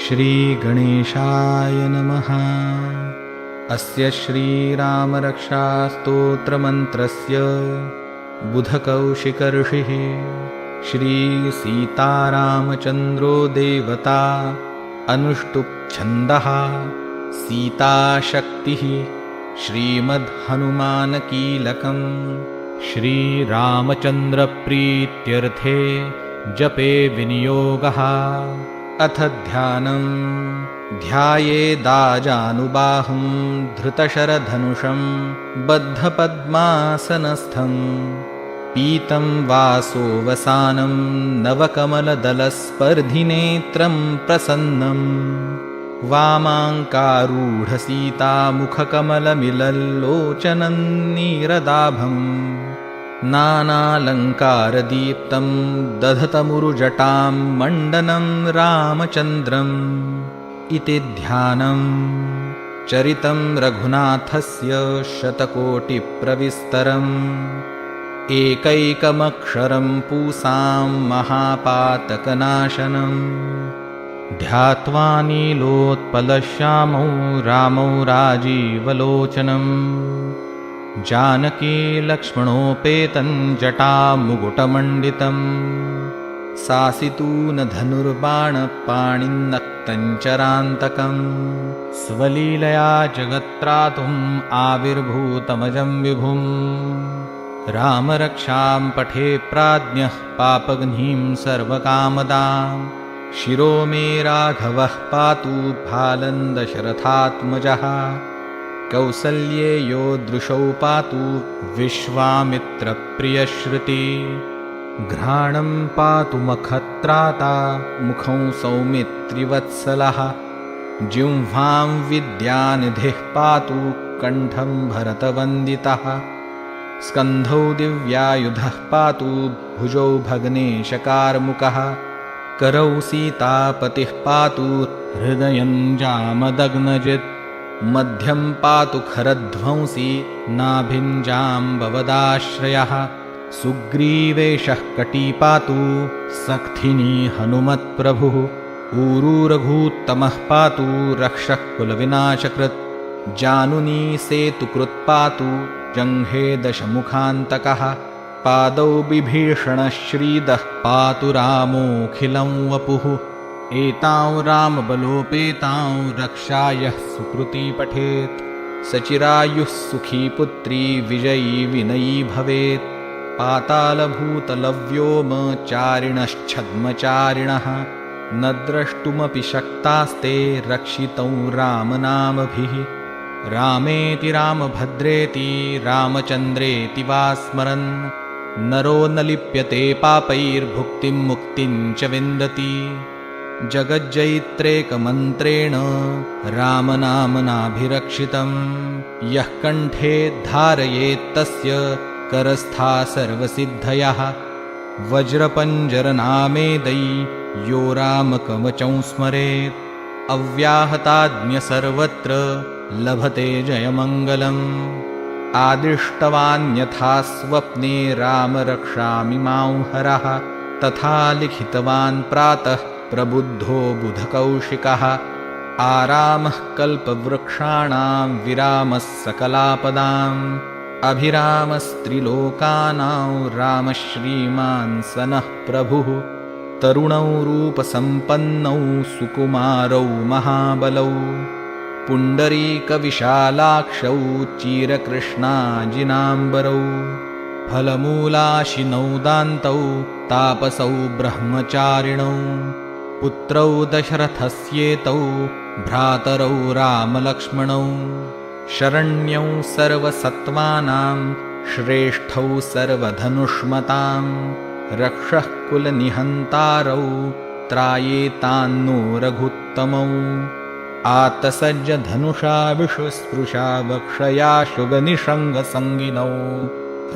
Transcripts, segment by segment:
श्रीगणेशाय नमः। अस्य श्रीरामरक्षास्तोत्रमन्त्रस्य बुधकौशिकऋषिः श्रीसीतारामचन्द्रो देवता अनुष्टुप्छन्दः सीताशक्तिः श्रीमद्हनुमानकीलकम् श्रीरामचन्द्रप्रीत्यर्थे जपे विनियोगः। अथ ध्यानं ध्यायेदाजानुबाहुं धृतशरधनुषं बद्धपद्मासनस्थं पीतं वासोवसानं नवकमलदलस्पर्धिनेत्रं प्रसन्नं वामाङ्कारूढसीतामुखकमलमिलल्लोचनं नीरदाभम् नानालङ्कारदीप्तं दधतमुरुजटां मण्डनं रामचन्द्रम् इति ध्यानं चरितं रघुनाथस्य शतकोटिप्रविस्तरम् एकैकमक्षरं पूसां महापातकनाशनम् ध्यात्वा नीलोत्पलश्यामौ रामौ राजीवलोचनम् जानकी लक्ष्मणोपेतं जटामुकुटमण्डितं सासितूनधनुर्बाणपाणिन्नक्तं चरान्तकं स्वलीलया जगत्त्रातुम् आविर्भूतमजं विभुम् रामरक्षां पठे प्राज्ञः पापघ्नीं सर्वकामदां शिरो मे राघवः पातु फालं दशरथात्मजः कौसल्ये यो दृशौ पातु विश्वामित्रप्रियश्रुति घ्राणं पातु मखत्राता मुखं सौमित्रिवत्सलः जिह्वां विद्यानिधिः पातु कण्ठं भरतवन्दितः स्कन्धौ दिव्यायुधः पातु भुजौ भग्नेशकार्मुकः करौ सीतापतिः पातु हृदयं जामदग्नजित् मध्यं पातु खरध्वंसी नाभिं जाम्बवदाश्रयः सुग्रीवेशः कटी पातु सक्थिनी हनुमत्प्रभुः ऊरूरघूत्तमः पातु रक्षः कुलविनाशकृत् जानुनी सेतुकृत् पातु जङ्घे दशमुखान्तकः पादौ बिभीषणः श्रीदः पातु रामोऽखिलं वपुः एतां रामबलोपेतां रक्षायः सुकृती पठेत् सचिरायुः सुखी पुत्री विजयी विनयी भवेत् पातालभूतलव्योमचारिणश्छद्मचारिणः न द्रष्टुमपि शक्तास्ते रक्षितौ रामनामभिः रामेति रामभद्रेति रामचन्द्रेति वा स्मरन् नरो न लिप्यते पापैर्भुक्तिं मुक्तिं च विन्दति जगज्जयित्रेकमन्त्रेण रामनामनाभिरक्षितं यः कण्ठे धारयेत्तस्य करस्था सर्वसिद्धयः वज्रपञ्जरनामेदै यो रामकवचं स्मरेत् अव्याहताज्ञ सर्वत्र लभते जयमङ्गलम् आदिष्टवान्यथा स्वप्ने राम रक्षामि मां हरः तथा लिखितवान् प्रातः प्रबुद्धो बुधकौशिकः आरामः कल्पवृक्षाणां विरामः सकलापदाम् अभिरामस्त्रिलोकानां रामः श्रीमान् सनः प्रभुः तरुणौ रूपसम्पन्नौ सुकुमारौ महाबलौ पुण्डरीकविशालाक्षौ चिरकृष्णाजिनाम्बरौ फलमूलाशिनौ दान्तौ तापसौ ब्रह्मचारिणौ पुत्रौ दशरथस्येतौ भ्रातरौ रामलक्ष्मणौ शरण्यौ सर्वसत्त्वानां श्रेष्ठौ सर्वधनुष्मतां रक्षः कुलनिहन्तारौ त्रायेतान्नो रघुत्तमौ आतसज्ज धनुषा विश्वस्पृशा वक्षया शुगनिषङ्गसङ्गिनौ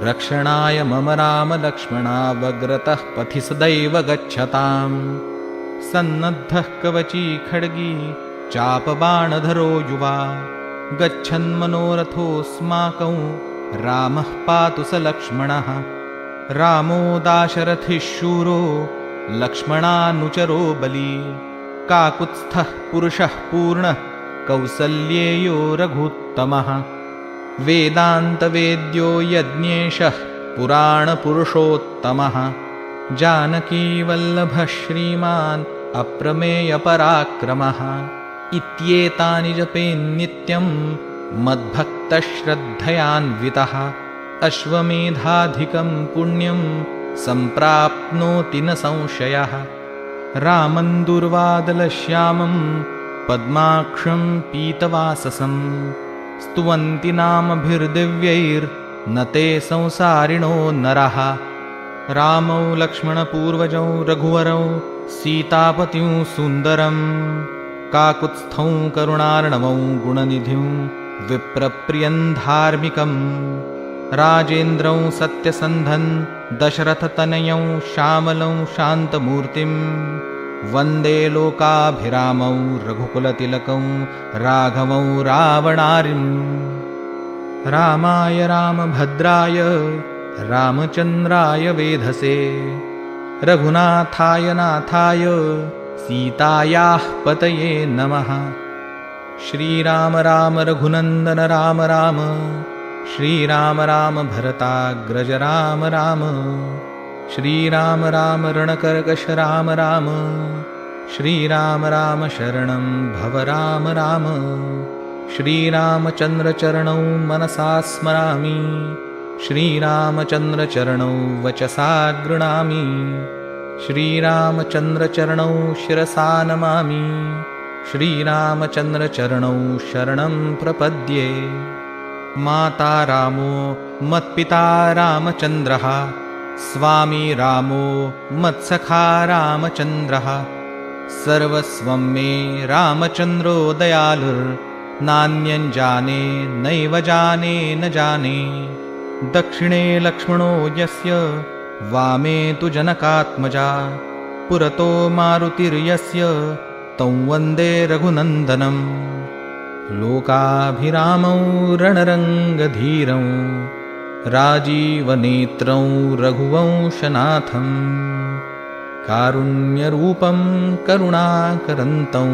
रक्षणाय मम रामलक्ष्मणावग्रतः पथि सदैव गच्छताम् सन्नद्धः कवची खड्गी चापबाणधरो युवा गच्छन्मनोरथोऽस्माकं रामः पातु स लक्ष्मणः रामो दाशरथिः शूरो लक्ष्मणानुचरो बली काकुत्स्थः पुरुषः पूर्णः कौसल्येयो रघुत्तमः वेदान्तवेद्यो यज्ञेशः पुराणपुरुषोत्तमः जानकीवल्लभः श्रीमान् अप्रमेयपराक्रमः इत्येतानि जपेन्नित्यं मद्भक्तश्रद्धयान्वितः अश्वमेधाधिकं पुण्यं सम्प्राप्नोति न संशयः रामं दुर्वादलश्यामं पद्माक्षं पीतवाससं स्तुवन्ति नामभिर्दिव्यैर्न ते संसारिणो नरः रामौ लक्ष्मणपूर्वजौ रघुवरौ सीतापतिं सुन्दरं काकुत्स्थौ करुणार्णवौ गुणनिधिं विप्रप्रियं धार्मिकं राजेन्द्रौ सत्यसन्धं दशरथतनयौ श्यामलौ शान्तमूर्तिं वन्दे लोकाभिरामौ रघुकुलतिलकौ राघवौ रावणारिम् रामाय रामभद्राय रामचन्द्राय वेधसे रघुनाथाय नाथाय सीतायाः पतये नमः श्रीराम राम रघुनन्दन राम राम श्रीराम राम भरताग्रज राम राम श्रीराम राम रणकर्कश राम राम श्रीराम राम शरणं भव राम राम श्रीरामचन्द्रचरणौ मनसा स्मरामि श्रीरामचन्द्रचरणौ वचसा गृह्णामि श्रीरामचन्द्रचरणौ शिरसा नमामि श्रीरामचन्द्रचरणौ शरणं प्रपद्ये माता रामो मत्पिता रामचन्द्रः स्वामी रामो मत्सखा रामचन्द्रः सर्वस्वं मे रामचन्द्रो दयालुर्नान्यं जाने नैव जाने न जाने दक्षिणे लक्ष्मणो यस्य वामे तु जनकात्मजा पुरतो मारुतिर्यस्य तं वन्दे रघुनन्दनं लोकाभिरामौ रणरङ्गधीरौ राजीवनेत्रौ रघुवंशनाथं कारुण्यरूपं करुणाकरन्तं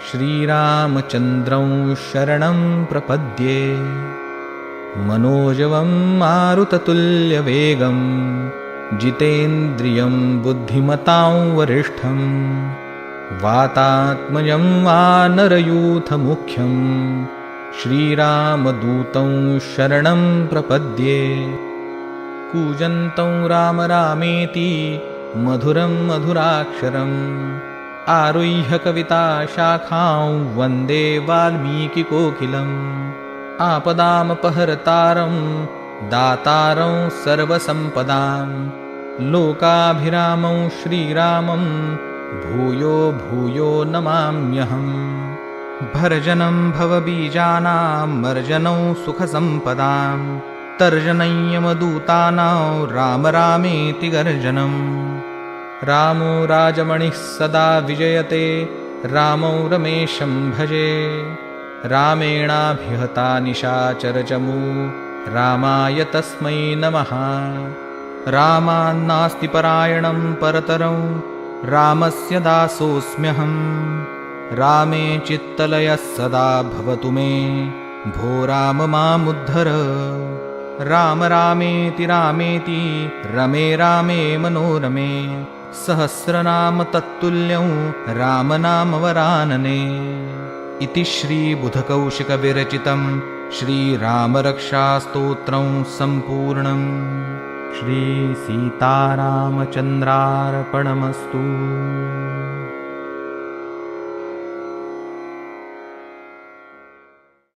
श्रीरामचन्द्रं शरणं प्रपद्ये मनोजवं मारुततुल्यवेगं जितेन्द्रियं बुद्धिमतां वरिष्ठं वातात्मजं वानरयूथमुख्यं श्रीरामदूतं शरणं प्रपद्ये कूजन्तं राम रामेति मधुरं मधुराक्षरम् आरुह्य कविताशाखां वन्दे वाल्मीकिकोकिलम् आपदामपहर्तारं दातारं सर्वसम्पदां लोकाभिरामं श्रीरामं भूयो भूयो नमाम्यहम् भर्जनं भवबीजानां मर्जनं सुखसम्पदां तर्जनय्यमदूतानां राम रामेति गर्जनं रामो राजमणिः सदा विजयते रामौ रमेशं भजे रामेणाभिहता निशाचरचमू रामाय तस्मै नमः रामान्नास्ति परायणं परतरं रामस्य दासोऽस्म्यहं रामे चित्तलयः सदा भवतु मे भो राम मामुद्धर राम रामेति रामेति रमे रामे मनोरमे सहस्रनाम तत्तुल्यं रामनामवरानने इति श्रीबुधकौशिकविरचितं श्रीरामरक्षास्तोत्रं सम्पूर्णम् श्रीसीतारामचन्द्रार्पणमस्तु।